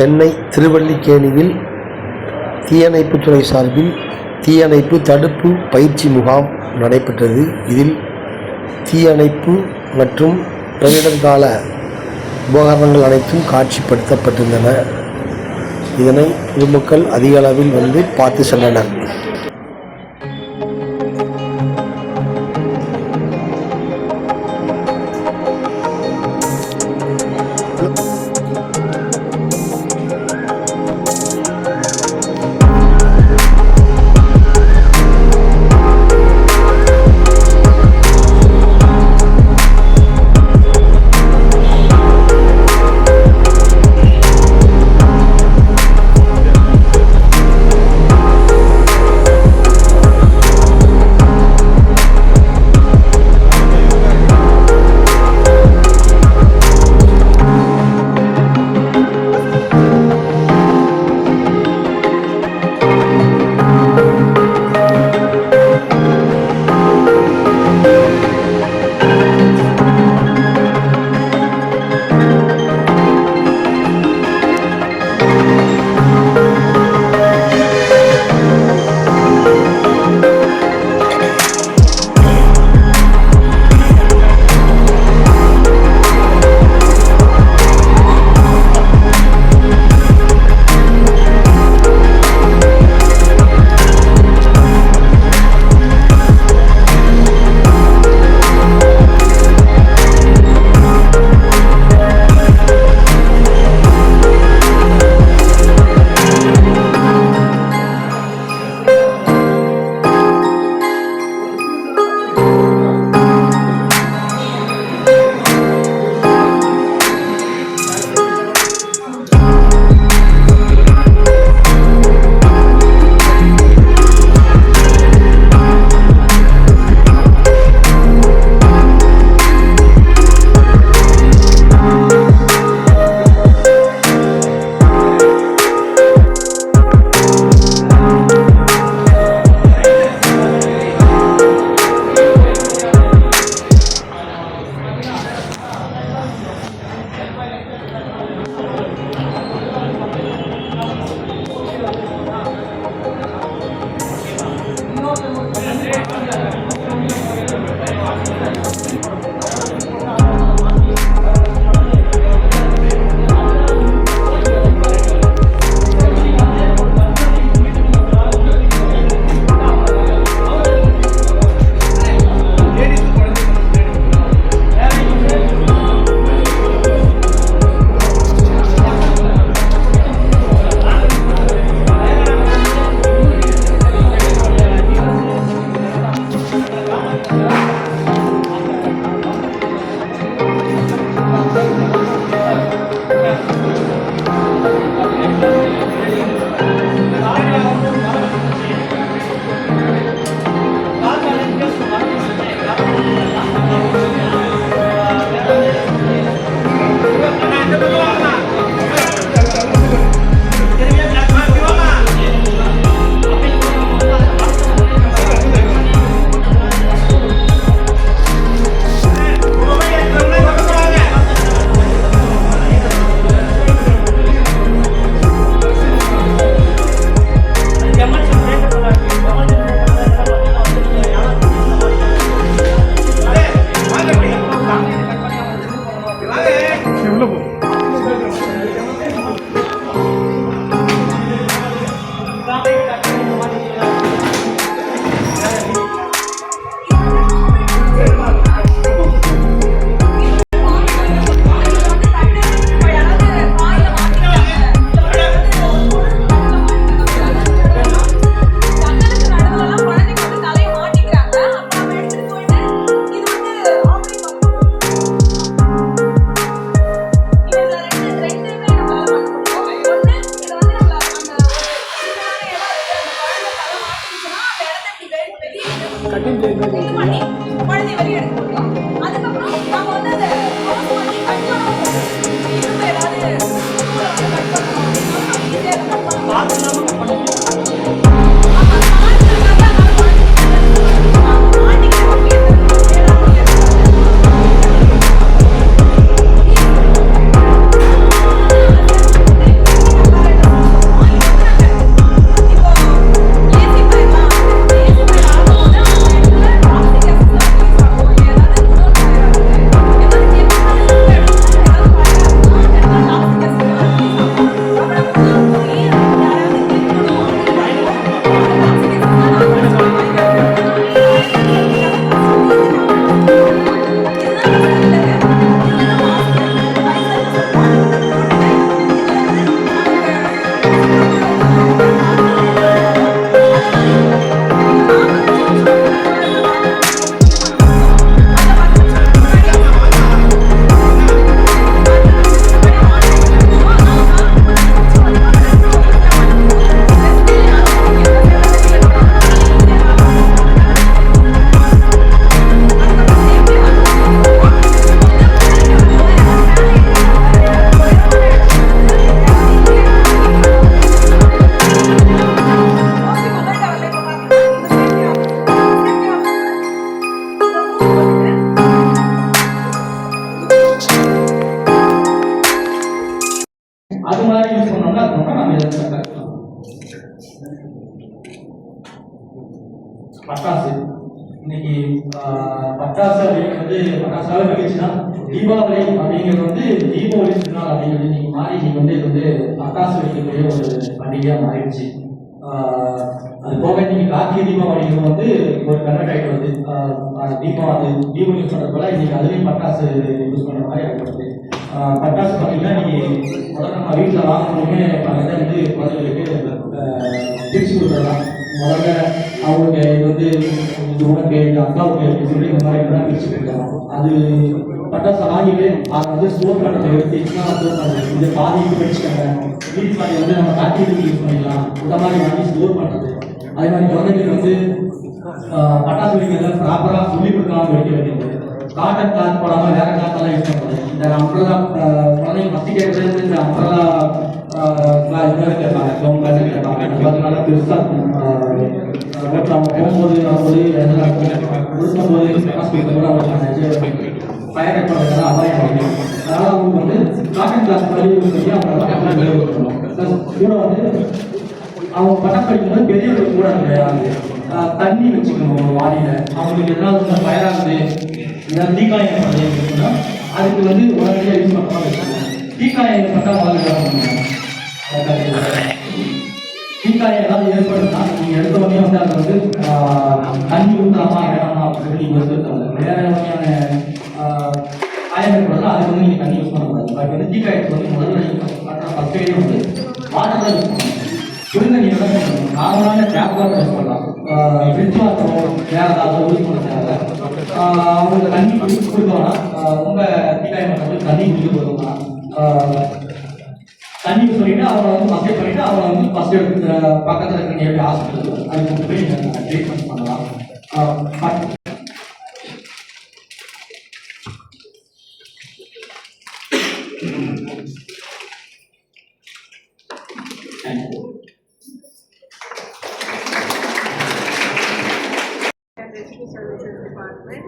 சென்னை திருவல்லிக்கேணியில் தீயணைப்புத்துறை சார்பில் தீயணைப்பு தடுப்பு பயிற்சி முகாம் நடைபெற்றது. இதில் தீயணைப்பு மற்றும் பேரிடர்கால உபகரணங்கள் அனைத்தும் காட்சிப்படுத்தப்பட்டிருந்தன. இதனை பொதுமக்கள் அதிக அளவில் பார்த்து சென்றனர். அது மாதிரி யூஸ் பண்ணோம்னா அது ரொம்ப நம்ம எதிர்பார்க்கலாம். பட்டாசு இன்னைக்கு பட்டாசு அப்படிங்கிறது பட்டாசால மகிழ்ச்சினா தீபாவளி அப்படிங்கிறது வந்து தீபாவளி திருநாள் அப்படிங்கிறது இன்னைக்கு மாறி இன்னைக்கு வந்து இது வந்து பட்டாசு வெடிக்கக்கூடிய ஒரு பண்டிகையாக மாறிடுச்சு. அது போக இன்னைக்கு கார்த்திகை தீபாவளிங்கிறது வந்து ஒரு கன்வெர்ட் ஆகிட்டு வருது. தீபாவளி யூஸ் பண்ணுறதுனால இன்னைக்கு அதுலேயும் பட்டாசு யூஸ் பண்ணுற மாதிரி ஆகிடுது. பட்டாசு பார்த்தீங்கன்னா இன்னைக்கு முதல்ல நம்ம வீட்டில் வாங்கணுமே பக்கத்தில் வந்து குழந்தைகளுக்கு பிரித்து கொடுத்துடலாம். முதல்ல அவங்களுக்கு இது வந்து இது உனக்கு இந்த அக்காவுக்கு அப்படின்னு சொல்லி இந்த மாதிரி எல்லாம் பிரித்து கொடுத்துடலாம். அது பட்டாசு வாங்கிட்டு அதை வந்து ஸ்டோர் பண்ணுறதை எடுத்து ஸ்டோர் பண்ணுறது இந்த பாதிக்கு பிரிச்சுட்டாங்க. வீட்டு பாதி வந்து நம்ம கார்த்திகைக்கு யூஸ் பண்ணிக்கலாம். இந்த மாதிரி வாங்கி ஸ்டோர் பண்ணுறது. அதே மாதிரி குழந்தைங்களுக்கு வந்து பட்டாசு வெடிக்கிறத ப்ராப்பராக சொல்லி கொடுக்கலாம் வெடிக்க வைக்கிறது. காட்டன் கிளாத் போடாமல் வேற கிளாத்தெல்லாம் யூஸ் பண்ணுறது. இந்த அம்பரலா குழந்தைங்க ஃபஸ்ட்டு கேட்குறது இந்த அம்பரலா இதெல்லாம் கேட்பாங்க, கவுன் கிளாஸ் கேட்பாங்க. அது நல்லா பெருசாக இருக்கும். அவங்க போகும்போது வரும்போது எதெல்லாம் கொடுக்கும்போது ஹாஸ்பிட்டல் கூட அவங்களுக்கு ஃபயர் பண்ணுறதுனால அபாயம் ஆகும். அதனால் அவங்களுக்கு வந்து காட்டன் கிளாஸ் மாதிரி யூஸ் பண்ணி அவங்க கூட வந்து அவங்க பட்டம் படிக்கும்போது பெரியவங்களுக்கு கூட கிடையாது. தண்ணி வச்சுக்கணும் வாடியில். அவங்களுக்கு எதனால ஃபயராகுது ஏதாவது தீக்காயம் ஏற்படுதுன்னா அதுக்கு வந்து உடனடியாக யூஸ் பண்ணாமல் வச்சுக்கணும். தீக்காயம் ஏற்பட்டால் முதல்ல தீக்காயம் ஏதாவது ஏற்படுதுன்னா நீங்கள் எடுத்த உடனே வந்து அதை வந்து தண்ணி ஊற்றலாமா வேணாமா அப்படின்னு நீங்கள் வந்து வேற வகையான காயம் ஏற்படுதுன்னா அதுக்கு வந்து நீங்கள் தண்ணி யூஸ் பண்ணக்கூடாது. அது வந்து தீக்காயத்துக்கு வந்து முதல்ல நீங்கள் ஃபஸ்ட் எய்டு வந்து வாட்டர் தான் யூஸ் பண்ணணும். சுடுதண்ணி தான் பண்ணணும். நார்மலான டேப் வாட்டர் யூஸ் பண்ணலாம். ஃப்ரிட்ஜ் வாட்டரோ வேற ஏதாவது யூஸ் பண்ண தேவை. அவங்களுக்கு தண்ணி கொடுத்தோம்னா ரொம்ப தீக்காயம் பண்ணுறது தண்ணி குடிக்க போதும்னா தண்ணி சொல்லிட்டு அவங்களை வந்து மசேஜ் பண்ணிட்டு அவங்களை வந்து ஃபர்ஸ்ட் எடுத்து பக்கத்தில் இருக்க நியர்பை ஹாஸ்பிட்டல் அதுக்கு போய் ட்ரீட்மெண்ட் பண்ணலாம். Services Department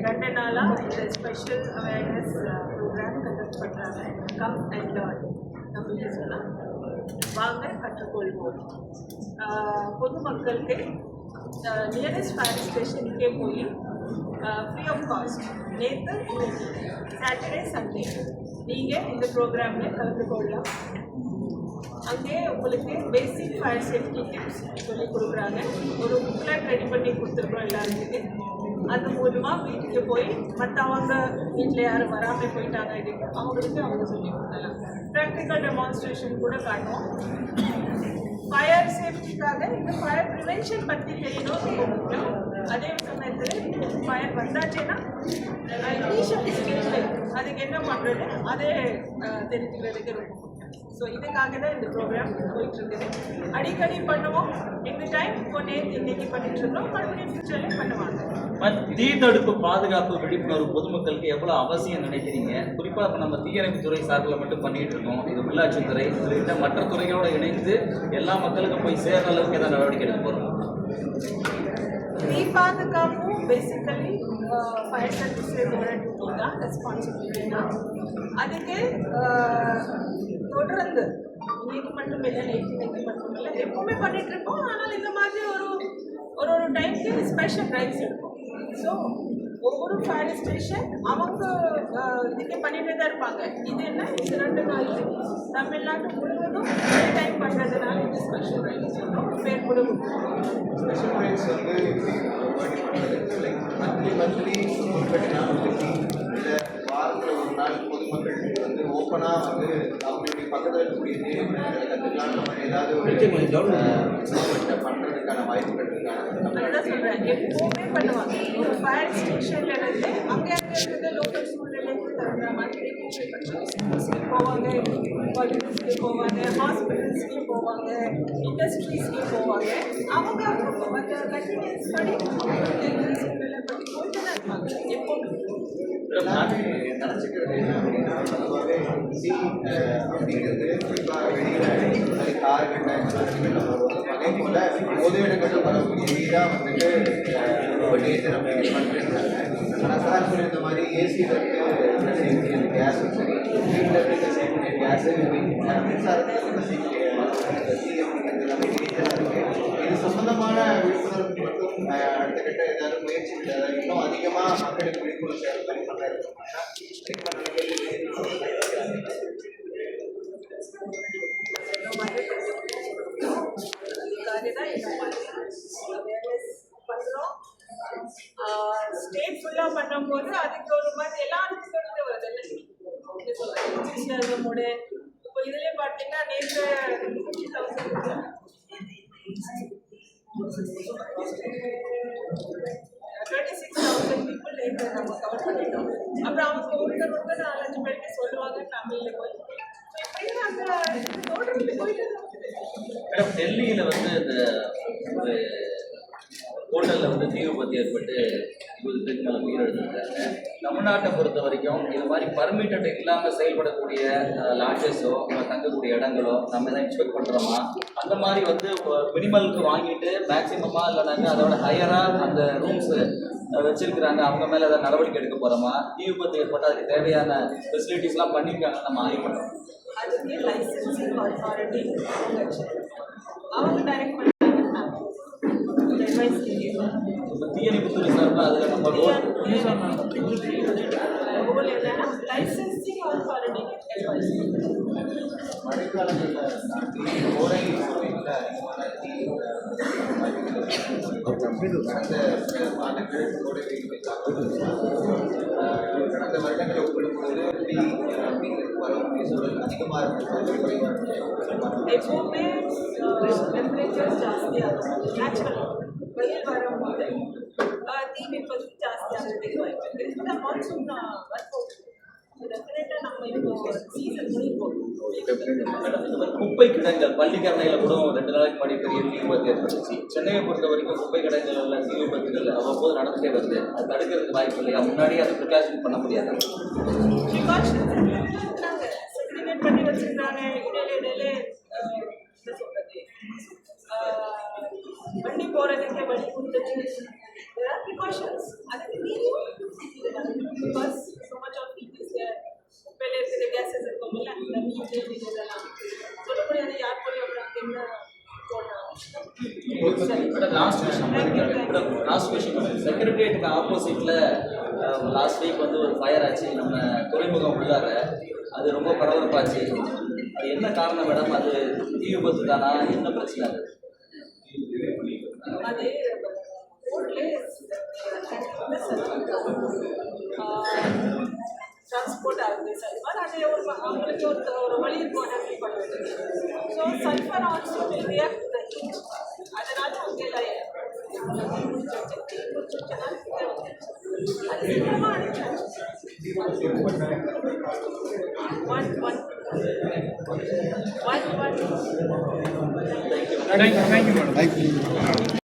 2 நாளா இந்த ஸ்பெஷல் அவேர்னஸ் ப்ரோக்ராம் கண்டக்ட் பண்ணுறாங்க. கம் அண்ட் லேர்ன் அப்படின்னு சொன்னால் வாங்க கற்றுக்கொள்வோம். பொதுமக்களுக்கு நியரஸ்ட் ஃபயர் ஸ்டேஷனுக்கே போய் ஃப்ரீ ஆஃப் காஸ்ட் நேற்று சாட்டர்டே சண்டே நீங்கள் இந்த ப்ரோக்ராமில் கலந்து கொள்ளலாம். அங்கே உங்களுக்கு பேசிக் ஃபயர் சேஃப்டி டிப்ஸ் சொல்லிக் கொடுக்குறாங்க. ஒரு புக்லெட் ரெடி பண்ணி கொடுத்துருக்கோம் எல்லாருக்குமே. அது மூலமாக வீட்டுக்கு போய் மற்றவங்க வீட்டில் யாரும் வராமல் போயிட்டாங்க இதுக்கு அவங்களுக்கு அவங்க சொல்லி கொடுக்கலாம். ப்ராக்டிக்கல் டெமான்ஸ்ட்ரேஷன் கூட காட்டுவோம். ஃபயர் சேஃப்டிக்காக இந்த ஃபயர் ப்ரிவென்ஷன் பற்றி தெரியணும் ரொம்ப முக்கியம். அதே சமயத்தில் ஃபயர் வந்தாச்சுன்னா இனிஷியல் ஸ்டேஜில் அதுக்கு என்ன பண்ணுறது அதே தெரிஞ்சுக்கிறதுக்கு ரொம்ப முக்கியம். ஸோ இதுக்காக தான் இந்த ப்ரோக்ராம் போயிட்டுருக்குது. அடிக்கடி பண்ணுவோம். எங்கள் டைம் இப்போ இன்னைக்கு பண்ணிட்டு இருக்கோம். மறுபடியும் ஃபியூச்சர்லேயே பண்ணுவாங்க. தீ தடுப்பு பாதுகாப்பு விழிப்புணர்வு பொதுமக்களுக்கு எவ்வளோ அவசியம் நினைக்கிறீங்க? குறிப்பாக இப்போ நம்ம தீயணைப்பு துறை சார்பில் மட்டும் பண்ணிட்டு இருக்கோம். இது உள்ளாட்சித்துறை உள்ளிட்ட மற்ற துறைகளோடு இணைந்து எல்லா மக்களுக்கும் போய் சேர்ற அளவுக்கு ஏதாவது நடவடிக்கை எடுக்க போகிறோம். தீ பாதுகாப்பு பேசிக்கலி ஃபயர் சர்வீஸோட டியூட்டி தான், ரெஸ்பான்சிபிலிட்டி தான். அதுக்கு தொடர்ந்து இன்னைக்கு மட்டும் இல்லை, நேற்று மட்டும் இல்லை, எப்பவுமே பண்ணிட்டு இருக்கோம். ஆனால் இந்த மாதிரி ஒரு டைம்க்கு ஸ்பெஷல் ரைட்ஸ் இருக்கும். ஸோ ஒவ்வொரு ஃபயர் ஸ்டேஷன் அவங்க இதுக்கு பண்ணிகிட்டே தான் இருப்பாங்க. இது என்ன இது 2 நாள் தமிழ்நாட்டு முழுவதும் டைம் பண்ணுறதுனால இது ஸ்பெஷல் ரைட்ஸ் பேர் கூட ஸ்பெஷல் ரைட்ஸ் வந்து மந்த்லி இல்லை வாரத்தில் ஒரு நாள் பொதுமக்களுக்கு வந்து ஓப்பனாக வந்து கம்யூனிட்டி பக்கத்தில் இருக்கக்கூடிய கற்றுக்கலாம் நம்ம ஏதாவது ஒரு பண்ணுறதுக்கான வாய்ப்புகள் இருக்காங்க. அதுதான் சொல்றேன், எப்பவுமே பண்ணுவாங்க. ஒரு ஃபயர் ஸ்டேஷன்ல இருந்து அங்கே இருக்கிற லோக்கல் சூழ்நிலைக்கு தகுந்த மாதிரி ஸ்கூல்ஸ்க்கு போவாங்க, காலேஜஸ்க்கு போவாங்க, ஹாஸ்பிட்டல்ஸ்க்கு போவாங்க, இண்டஸ்ட்ரீஸ்க்கு போவாங்க. அவங்க அவங்க கண்டினியூஸ் படி சூழ்நிலை பற்றி போயிட்டு தான் இருப்பாங்க எப்பவுமே. நினச்சிக்கிறது அப்படின்னா பொதுவாகவே சி அப்படிங்கிறது குறிப்பாக வெளியில் கார்கிட்ட அதே போல் பொது இடங்களில் வரக்கூடிய நீராக வந்துட்டு டேஞ்சர் அப்படிங்கிற மாதிரி பேசுகிறாங்க. ஆனால் சார் சொல்லி இந்த மாதிரி ஏசியில் இருந்து செய்யக்கூடிய கேஸ் சரி, வீட்டில் இருந்து செய்யக்கூடிய கேஸு மின்சாரத்தில் இருந்து செய்யக்கூடிய சி அப்படிங்கிறது எல்லாமே டேஞ்சராக இருக்குது. இது சம்பந்தமான விழிப்புணர்வு மற்றும் அடுத்த கட்ட ஏதாவது முயற்சிகள் ஏதாவது இன்னும் அதிகமாக மக்களுக்கு விழிப்புணர்வு தேவைப்படி பண்ண இருக்கும். ஸ்டேட் ஃபுல்லா பண்ணும்போது அதுக்கு ஒரு மாதிரி எல்லாருக்கும் சொல்லிட்டு வருது. இப்போ இதுலயே பார்த்தீங்கன்னா நேற்று 26,000 people நேற்று நம்ம கவர் பண்ணிட்டோம். அப்புறம் அவங்க ஒருத்தர் 4-5 பேருக்கு சொல்லுவாங்க ஃபேமிலியில் போய். எப்படின்னா அந்த தோட்டத்துக்கு போயிட்டு மேடம், டெல்லியில் வந்து இந்த ஒரு ஹோட்டலில் வந்து தீ விபத்து ஏற்பட்டு 20 பேருக்கு மேலே உயிரிழந்திருக்காங்க. தமிழ்நாட்டை பொறுத்த வரைக்கும் இது மாதிரி பர்மிட்டட் இல்லாமல் செயல்படக்கூடிய லாட்ஜஸோ தங்கக்கூடிய இடங்களோ நம்ம எதாவது எக்ஸ்பெக்ட் பண்ணுறோமா? அந்த மாதிரி வந்து மினிமலுக்கு வாங்கிட்டு மேக்ஸிமமாக இல்லைனாங்க அதோட ஹையராக அந்த ரூம்ஸு வச்சிருக்கிறாங்க, அவங்க மேலே ஏதாவது நடவடிக்கை எடுக்க போகிறோமா? தீ விபத்து ஏற்பட்டால் அதுக்கு தேவையான ஃபெசிலிட்டிஸ்லாம் பண்ணியிருக்காங்க, நம்ம ஆய்வு பண்ணுறோம். அதுக்கு லைசன்சிங் அத்தாரிட்டி அவங்க டைரக்ட் பண்ணுறாங்க. தீயணைப்புத்துறை சார்பில் அதில் நம்ம ரோல் என்னன்னா லைசன்சிங் அத்தாரிட்டி மழைக்காலங்களில் கோடை சூழ்நிலை அதிகமான கடந்த மாதங்கள் கோடை கடந்த வருடங்களை ஒப்பிடும்போது அப்படிங்கிறது வரக்கூடிய சூழல் அதிகமாக இருக்கும். எப்பவுமே டெம்பரேச்சர் ஜாஸ்தியாக இருக்கும். நேச்சுரல் வெயில் வரும்போது தீ விபத்து ஜாஸ்தியாகிறதுக்கு வாய்ப்பு இருக்குது. இந்த மான்சூன் வரப்போகுது. டெஃபினட்டாக நம்ம இப்போ சீசன் முடிப்போம். குப்பை கிடங்கள் பள்ளிக்கரணையில் கூட 2 நாளைக்கு முன்னாடி பெரிய தீ விபத்து ஏற்பட்டுச்சு. சென்னையை பொறுத்த வரைக்கும் குப்பை கிடங்குகளில் தீ விபத்துகள் அவ்வப்போது நடந்துட்டே வருது. அது தடுக்கிறதுக்கு வாய்ப்பு இல்லையா? முன்னாடியே அதை ப்ரிகாஷன் பண்ண முடியாது. நாங்கள் செக்ரிகேட் பண்ணி வச்சுருந்தாங்க. இடையில என்ன சொல்கிறது, வண்டி போகிறதுக்கு வழி கொடுத்துட்டு ப்ரிகாஷன்ஸ் அதுக்கு நீரும் because so much of peoples குப்பையில் இருக்கிற கேஸஸ் இருக்கும்ல, இந்த மீன் இதெல்லாம் சொல்ல முடியாது. யார் போய் அப்புறம் அங்கே என்ன லாஸ்ட் விஷயம், செக்ரட்டரியேட்டுக்கு ஆப்போசிட்டில் லாஸ்ட் வீக் வந்து ஒரு ஃபயர் ஆச்சு நம்ம துறைமுகம் உள்ளார. அது ரொம்ப பரபரப்பாச்சு. அது என்ன காரணம் மேடம்? அது தீ விபத்து தானா? என்ன பிரச்சனை அது? அது டிரான்ஸ்போர்ட் ஆகுது சல்ஃபர். அது அவங்களுக்கு ஒரு வழி இருக்கும் ஹேண்டில் பண்ணுறது. So sulphur also will react to the heat. அதனால அவங்க அது சீக்கிரமாக அடிச்சாச்சு. Thank you, madam. Thank you.